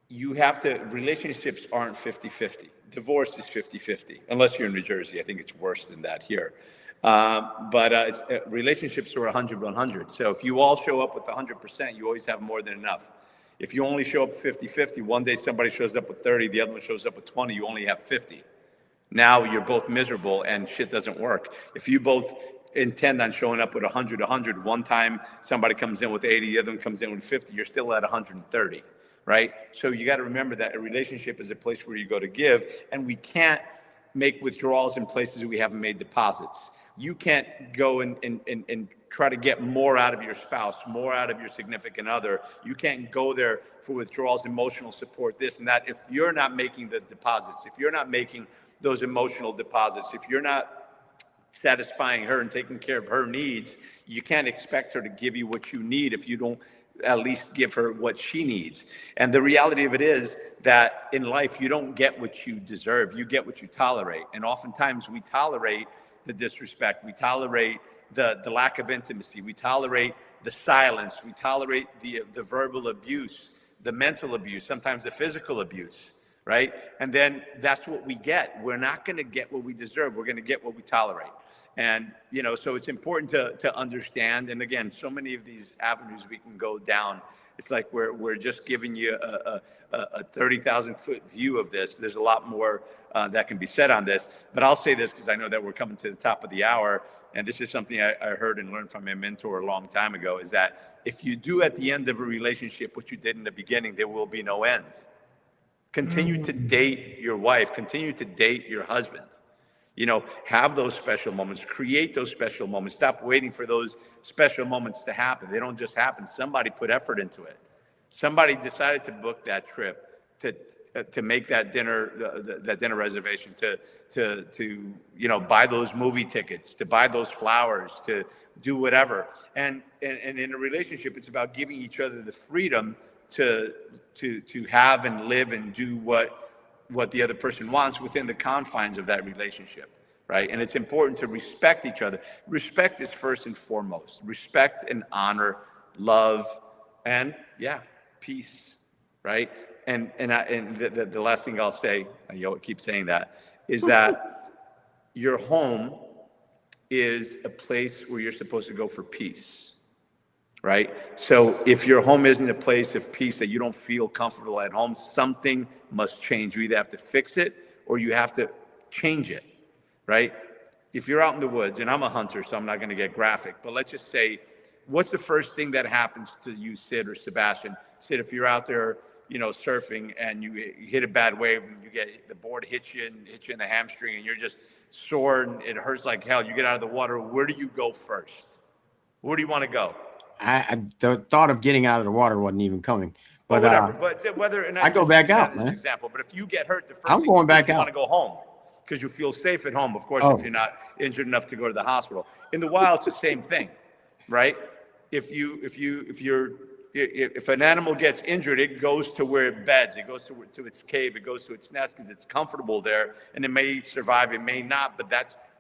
relationships aren't 50-50. Divorce is 50-50, unless you're in New Jersey. I think it's worse than that here. But relationships are 100-100. So if you all show up with 100%, you always have more than enough. If you only show up 50-50, one day somebody shows up with 30, the other one shows up with 20, you only have 50. Now you're both miserable and shit doesn't work. If you both intend on showing up with 100-100, one time somebody comes in with 80, the other one comes in with 50, you're still at 130, right? So you got to remember that a relationship is a place where you go to give, and we can't make withdrawals in places that we haven't made deposits. You can't go and try to get more out of your spouse, more out of your significant other. You can't go there for withdrawals, emotional support, this and that. If you're not making the deposits, if you're not making those emotional deposits, if you're not satisfying her and taking care of her needs, you can't expect her to give you what you need if you don't at least give her what she needs. And the reality of it is that in life, you don't get what you deserve. You get what you tolerate. And oftentimes we tolerate the disrespect. We tolerate the lack of intimacy. We tolerate the silence. We tolerate the verbal abuse, the mental abuse, sometimes the physical abuse, right? And then that's what we get. We're not going to get what we deserve. We're going to get what we tolerate. And, you know, so it's important to understand. And again, so many of these avenues we can go down. It's like we're just giving you a 30,000 foot view of this. There's a lot more that can be said on this, but I'll say this because I know that we're coming to the top of the hour. And this is something I heard and learned from a mentor a long time ago, is that if you do at the end of a relationship what you did in the beginning, there will be no end. Continue to date your wife, continue to date your husband. You know, have those special moments, create those special moments. Stop waiting for those special moments to happen. They don't just happen. Somebody put effort into it. Somebody decided to book that trip, to make that dinner, that dinner reservation, to you know, buy those movie tickets, to buy those flowers, to do whatever. And in a relationship, it's about giving each other the freedom to have and live and do what the other person wants within the confines of that relationship, right? And it's important to respect each other. Respect is first and foremost. Respect and honor, love, and peace, right? And the last thing I'll say, I keep saying that, is that your home is a place where you're supposed to go for peace, right? So if your home isn't a place of peace, that you don't feel comfortable at home, something must change. You either have to fix it or you have to change it, right? If you're out in the woods, and I'm a hunter, so I'm not going to get graphic, but let's just say, what's the first thing that happens to you, Sid or Sebastian? Sid, if you're out there, you know, surfing and you hit a bad wave and you get the board hits you in the hamstring and you're just sore and it hurts like hell, you get out of the water, where do you go first? Where do you want to go? The thought of getting out of the water wasn't even coming. But whatever. But whether and I go back out, man. Example. But if you get hurt, the first I'm thing going back you out. want to go home because you feel safe at home. Of course, if you're not injured enough to go to the hospital. In the wild, it's the same thing, right? If an animal gets injured, it goes to where it beds. It goes to its cave. It goes to its nest because it's comfortable there, and it may survive. It may not, but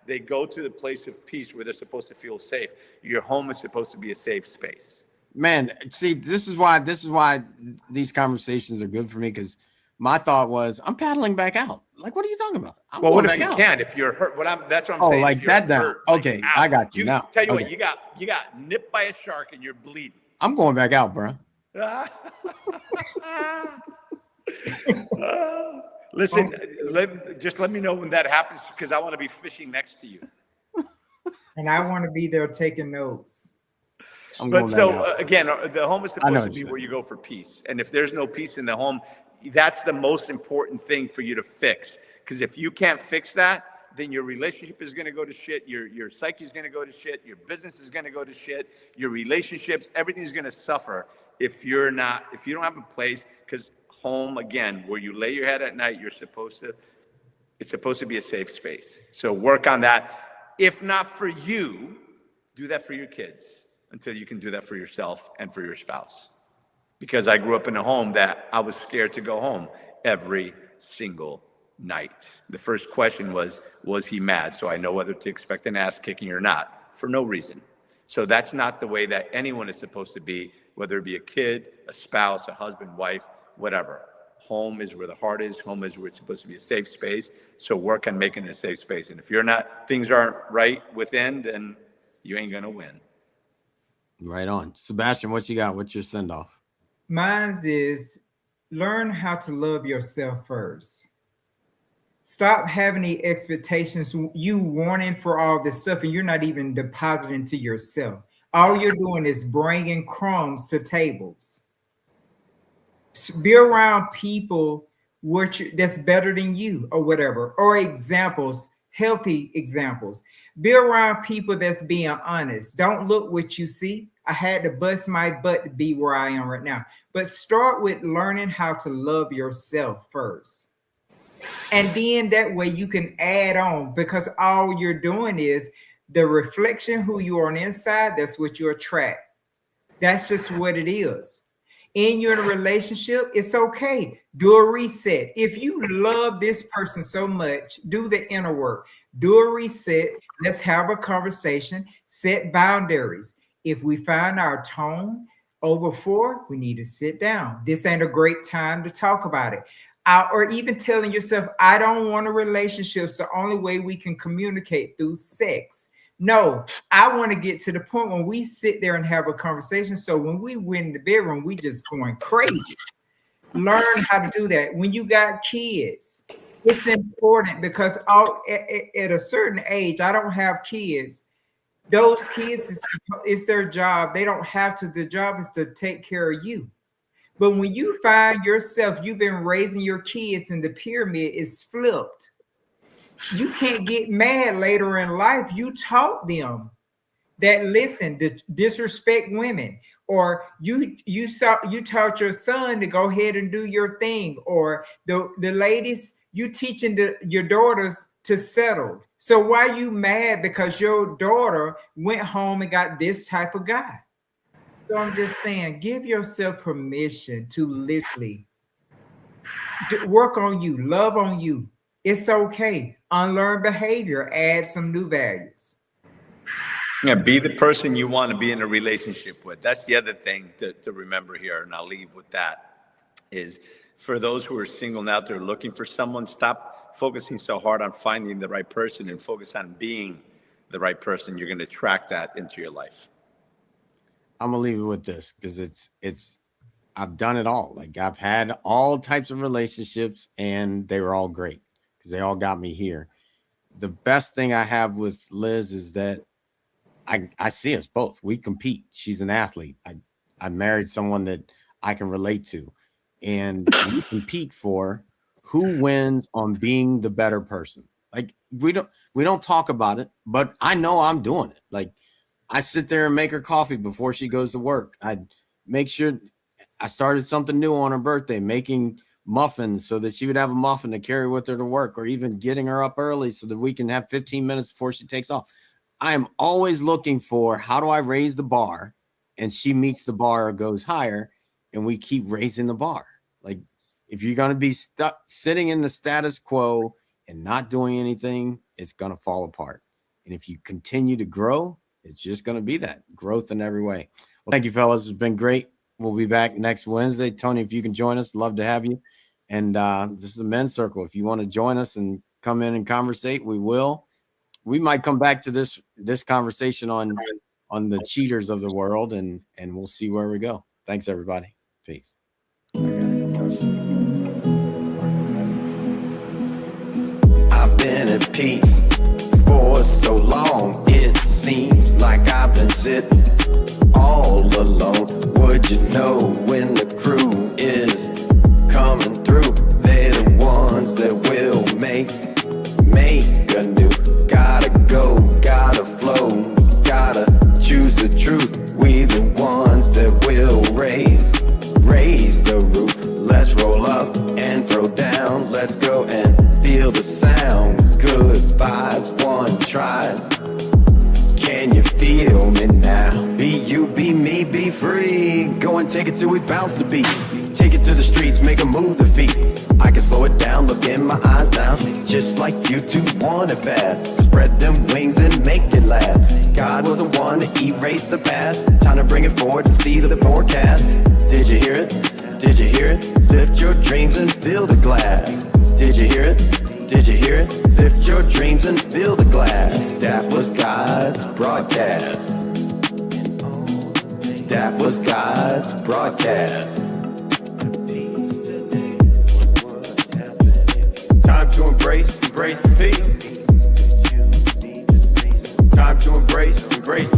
they go to the place of peace where they're supposed to feel safe. Your home is supposed to be a safe space. Man, see, this is why these conversations are good for me, because my thought was, I'm paddling back out. Like, what are you talking about? Well, what if you can't? If you're hurt, that's what I'm saying. Like that down. Hurt, okay, like, I got you now. Tell you what, you got nipped by a shark and you're bleeding. I'm going back out, bro. Listen, let me know when that happens, because I want to be fishing next to you. And I want to be there taking notes. But so again, the home is supposed to be where you go for peace. And if there's no peace in the home, that's the most important thing for you to fix. Because if you can't fix that, then your relationship is going to go to shit. Your psyche is going to go to shit. Your business is going to go to shit. Your relationships, everything's going to suffer if you don't have a place. Because home, again, where you lay your head at night, it's supposed to be a safe space. So work on that. If not for you, do that for your kids until you can do that for yourself and for your spouse. Because I grew up in a home that I was scared to go home every single night. The first question was he mad? So I know whether to expect an ass kicking or not, for no reason. So that's not the way that anyone is supposed to be, whether it be a kid, a spouse, a husband, wife, whatever. Home is where the heart is. Home is where it's supposed to be a safe space. So work on making it a safe space. And if things aren't right within, then you ain't gonna win. Right on. Sebastian, what you got? What's your send off? Mine is learn how to love yourself first. Stop having the expectations, you wanting for all this stuff, and you're not even depositing to yourself. All you're doing is bringing crumbs to tables. Be around people that's better than you or whatever, or examples, healthy examples. Be around people that's being honest. Don't look what you see. I had to bust my butt to be where I am right now. But start with learning how to love yourself first. And then that way you can add on, because all you're doing is the reflection who you are on the inside, that's what you attract. That's just what it is. In your relationship, it's okay. Do a reset. If you love this person so much, do the inner work. Do a reset. Let's have a conversation. Set boundaries. If we find our tone over 4, we need to sit down. This ain't a great time to talk about it. Or even telling yourself, I don't want a relationship. It's the only way we can communicate through sex. No, I want to get to the point when we sit there and have a conversation. So when we win the bedroom, we just going crazy. Learn how to do that. When you got kids, it's important because at a certain age, I don't have kids. Those kids, it's their job. They don't have to. The job is to take care of you. But when you find yourself, you've been raising your kids and the pyramid is flipped. You can't get mad later in life. You taught them that, listen, to disrespect women, or you taught your son to go ahead and do your thing, or the ladies, you teaching your daughters to settle. So why you mad because your daughter went home and got this type of guy? So I'm just saying, give yourself permission to literally work on you, love on you. It's okay. Unlearn behavior, add some new values. Yeah, be the person you want to be in a relationship with. That's the other thing to remember here, and I'll leave with that, is for those who are single and out there looking for someone, stop focusing so hard on finding the right person and focus on being the right person. You're going to attract that into your life. I'm gonna leave it with this because it's I've done it all. Like, I've had all types of relationships and they were all great because they all got me here. The best thing I have with Liz is that I see us both. We compete. She's an athlete. I married someone that I can relate to, and we compete for who wins on being the better person. Like, we don't talk about it, but I know I'm doing it. Like, I sit there and make her coffee before she goes to work. I make sure I started something new on her birthday, making muffins so that she would have a muffin to carry with her to work, or even getting her up early so that we can have 15 minutes before she takes off. I am always looking for, how do I raise the bar? And she meets the bar or goes higher, and we keep raising the bar. Like, if you're going to be stuck sitting in the status quo and not doing anything, it's going to fall apart. And if you continue to grow, it's just going to be that growth in every way. Well, thank you, fellas. It's been great. We'll be back next Wednesday. Tony, if you can join us, love to have you. And this is a men's circle. If you want to join us and come in and conversate, we will. We might come back to this conversation on the cheaters of the world, and we'll see where we go. Thanks, everybody. Peace. I've been at peace for so long, it seems like I've been sitting all alone. Would you know when the crew is coming through? They're the ones that will make anew. Gotta go, gotta flow, gotta choose the truth. We the ones that will raise the roof. Let's roll up and throw down. Let's go and feel the sound. Good vibes, one try. Can you feel me now? Be you, be me, be free. Go and take it till we bounce the beat. Take it to the streets, make a move the feet. I can slow it down, look in my eyes now. Just like you two want it fast. Spread them wings and make it last. God was the one to erase the past. Time to bring it forward to see the forecast. Did you hear it? Did you hear it? Lift your dreams and fill the glass. Did you hear it? Did you hear it? Lift your dreams and fill the glass. That was God's broadcast. That was God's broadcast. Time to embrace the peace. Time to embrace the peace.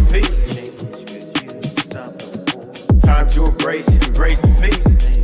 Time to embrace the peace.